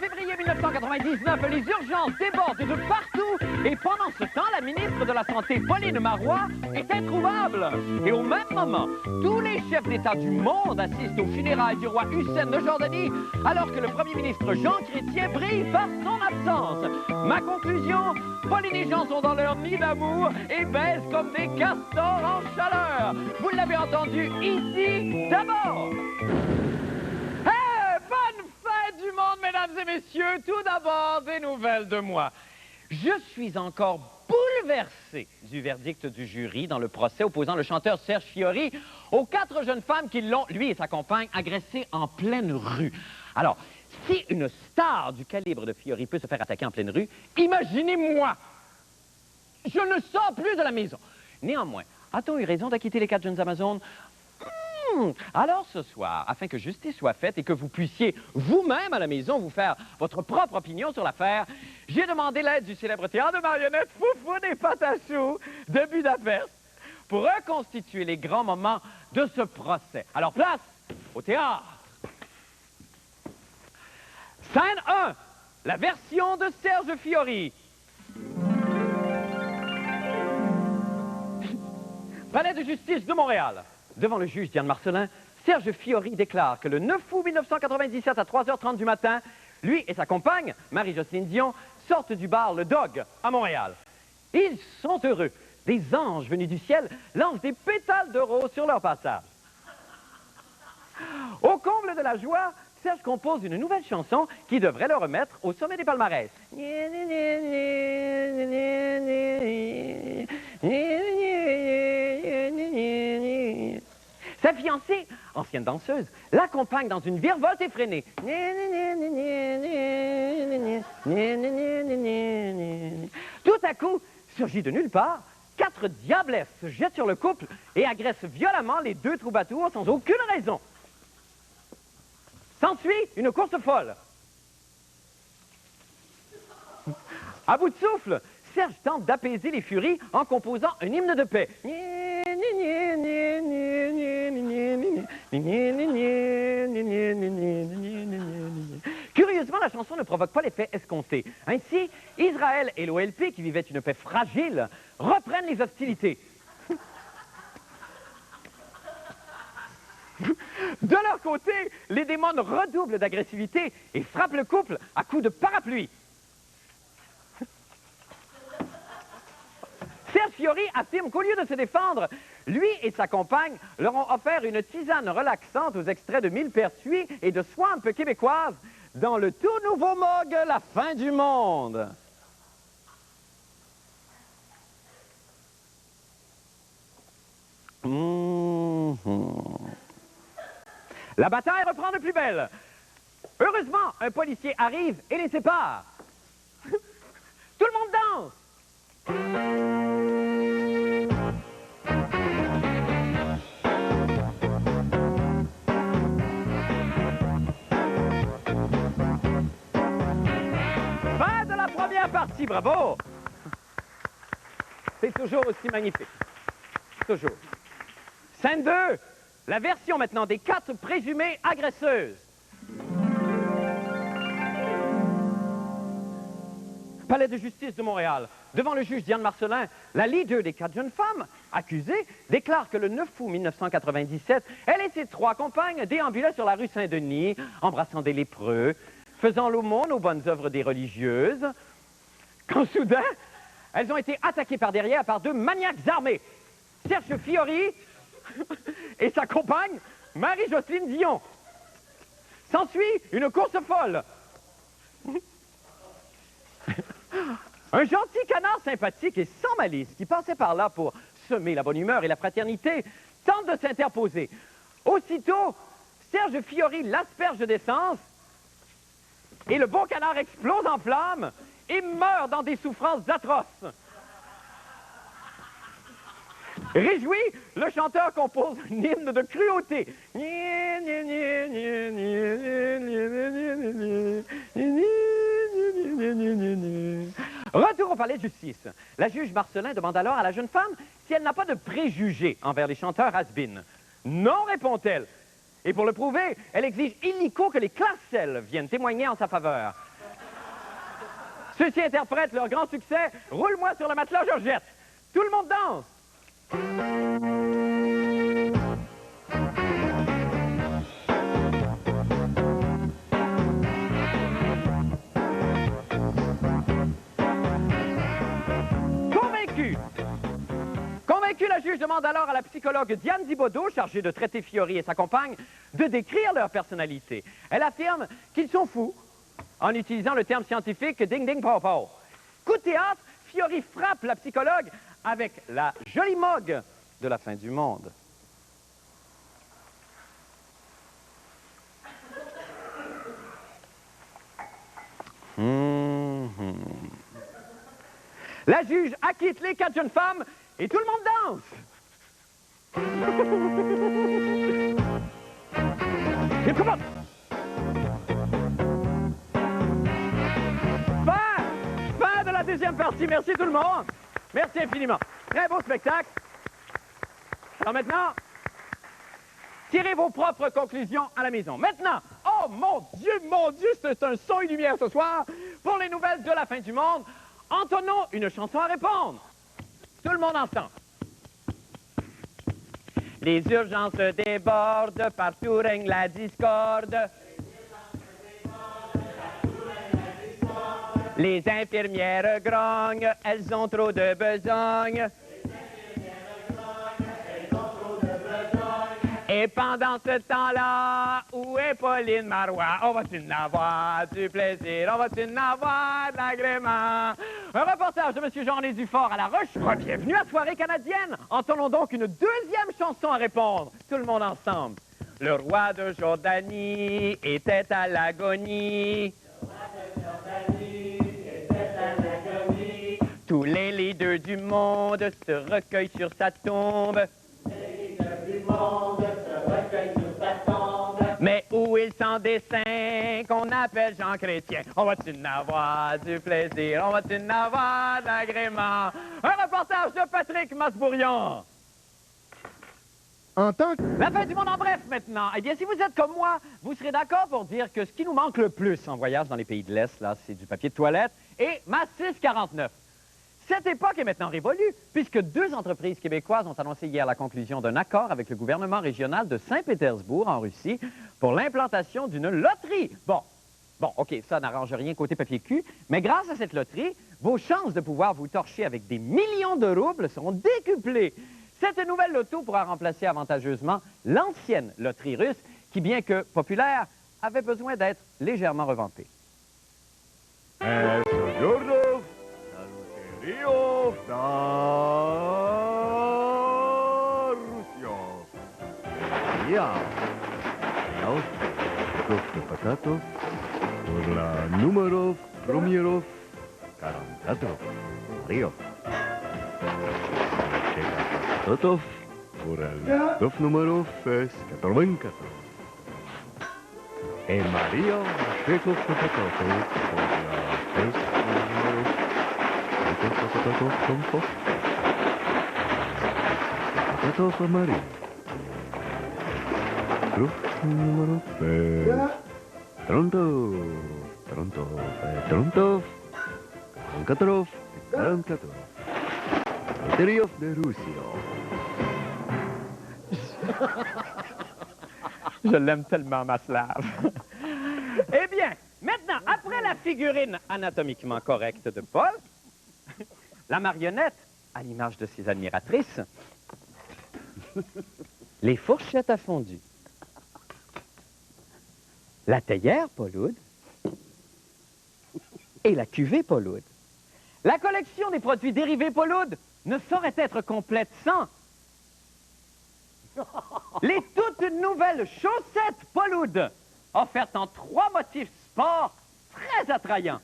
février 1999, les urgences débordent de partout et pendant ce temps, la ministre de la Santé, Pauline Marois, est introuvable. Et au même moment, tous les chefs d'État du monde assistent aux funérailles du roi Hussein de Jordanie, alors que le premier ministre Jean Chrétien brille par son absence. Ma conclusion, Pauline et Jean sont dans leur nid d'amour et baissent comme des castors en chaleur. Vous l'avez entendu ici d'abord. Du monde, mesdames et messieurs, tout d'abord, des nouvelles de moi. Je suis encore bouleversé du verdict du jury dans le procès opposant le chanteur Serge Fiori aux 4 jeunes femmes qui l'ont, lui et sa compagne, agressé en pleine rue. Alors, si une star du calibre de Fiori peut se faire attaquer en pleine rue, imaginez-moi! Je ne sors plus de la maison. Néanmoins, a-t-on eu raison d'acquitter les 4 jeunes Amazones? Alors ce soir, afin que justice soit faite et que vous puissiez vous-même à la maison vous faire votre propre opinion sur l'affaire, j'ai demandé l'aide du célèbre théâtre de marionnettes Foufoune et Patachou de Budapest pour reconstituer les grands moments de ce procès. Alors place au théâtre. Scène 1, la version de Serge Fiori. Palais de justice de Montréal. Devant le juge Diane Marcelin, Serge Fiori déclare que le 9 août 1997 à 3h30 du matin, lui et sa compagne, Marie-Jocelyne Dion, sortent du bar Le Dog à Montréal. Ils sont heureux. Des anges venus du ciel lancent des pétales de rose sur leur passage. Au comble de la joie, Serge compose une nouvelle chanson qui devrait le remettre au sommet des palmarès. Sa fiancée, ancienne danseuse, l'accompagne dans une virevolte effrénée. Tout à coup, surgit de nulle part, 4 diablesses se jettent sur le couple et agressent violemment les 2 troubadours sans aucune raison. S'ensuit une course folle. À bout de souffle, Serge tente d'apaiser les furies en composant un hymne de paix. Curieusement, la chanson ne provoque pas l'effet escompté. Ainsi, Israël et l'OLP, qui vivaient une paix fragile, reprennent les hostilités. De leur côté, les démons redoublent d'agressivité et frappent le couple à coups de parapluie. Serge Fiori affirme qu'au lieu de se défendre, lui et sa compagne leur ont offert une tisane relaxante aux extraits de millepertuis et de swamp québécoises dans le tout nouveau mug La fin du monde. La bataille reprend de plus belle. Heureusement, un policier arrive et les sépare. Tout le monde danse. Fin de la première partie, bravo. C'est toujours aussi magnifique. Toujours. Scène 2, la version maintenant des 4 présumées agresseuses. Palais de justice de Montréal. Devant le juge Diane Marcelin, la leader des 4 jeunes femmes accusées déclare que le 9 août 1997, elle et ses 3 compagnes déambulaient sur la rue Saint-Denis, embrassant des lépreux, faisant l'aumône aux bonnes œuvres des religieuses, quand soudain, elles ont été attaquées par derrière par 2 maniaques armés, Serge Fiori et sa compagne, Marie-Jocelyne Dion. S'ensuit une course folle. Un gentil canard sympathique et sans malice qui passait par là pour semer la bonne humeur et la fraternité tente de s'interposer. Aussitôt, Serge Fiori l'asperge d'essence et le bon canard explose en flammes et meurt dans des souffrances atroces. Réjoui, le chanteur compose un hymne de cruauté. Retour au palais de justice. La juge Marcelin demande alors à la jeune femme si elle n'a pas de préjugés envers les chanteurs has-been. Non, répond-elle. Et pour le prouver, elle exige illico que les Clarcelles viennent témoigner en sa faveur. Ceux-ci interprètent leur grand succès « Roule-moi sur le matelas, Georgette ». Tout le monde danse. Convaincue, la juge demande alors à la psychologue Diane Thibodeau, chargée de traiter Fiori et sa compagne, de décrire leur personnalité. Elle affirme qu'ils sont fous, en utilisant le terme scientifique « ding-ding-pow-pow ». Coup de théâtre, Fiori frappe la psychologue avec la jolie mogue de la fin du monde. La juge acquitte les 4 jeunes femmes et tout le monde danse. Il commence. Fin de la deuxième partie. Merci tout le monde. Merci infiniment. Très beau spectacle. Alors maintenant, tirez vos propres conclusions à la maison. Maintenant, oh mon Dieu, c'est un son et lumière ce soir pour les nouvelles de la fin du monde. Entonnons une chanson à répondre. Tout le monde ensemble. Les urgences débordent, partout règne la discorde. Les infirmières grognent, elles ont trop de besogne. Et pendant ce temps-là, où est Pauline Marois? On va-tu en avoir du plaisir? On va-tu en avoir de l'agrément? Un reportage de M. Jean-René Dufort à La Roche. Bienvenue à Soirée canadienne. Entendons donc une deuxième chanson à répondre. Tout le monde ensemble. Le roi de Jordanie était à l'agonie. Tous les leaders du monde se recueillent sur sa tombe. Mais où il s'en dessin qu'on appelle Jean Chrétien? On va-tu en avoir du plaisir? On va-tu en avoir d'agrément? Un reportage de Patrick Masbourion. La fin du monde en bref maintenant. Eh bien, si vous êtes comme moi, vous serez d'accord pour dire que ce qui nous manque le plus en voyage dans les pays de l'Est, là, c'est du papier de toilette et ma 649. Cette époque est maintenant révolue, puisque 2 entreprises québécoises ont annoncé hier la conclusion d'un accord avec le gouvernement régional de Saint-Pétersbourg, en Russie, pour l'implantation d'une loterie. Bon, OK, ça n'arrange rien côté papier cul, mais grâce à cette loterie, vos chances de pouvoir vous torcher avec des millions de roubles seront décuplées. Cette nouvelle loto pourra remplacer avantageusement l'ancienne loterie russe, qui, bien que populaire, avait besoin d'être légèrement revampée. Rio da Russia. Ya. Dos patatos por la número primero 44. Rio. Patatos por el dos número 84. María Checo patatos por la 3 número Patatos amarillos. Cruz número Tronto. 44. Interior de Russie. Je l'aime tellement, ma slave. Eh bien, maintenant, après la figurine anatomiquement correcte de Paul, la marionnette, à l'image de ses admiratrices, les fourchettes à fondu, la théière Pauloude et la cuvée Pauloude. La collection des produits dérivés Pauloude ne saurait être complète sans les toutes nouvelles chaussettes Pauloude, offertes en 3 motifs sport très attrayants.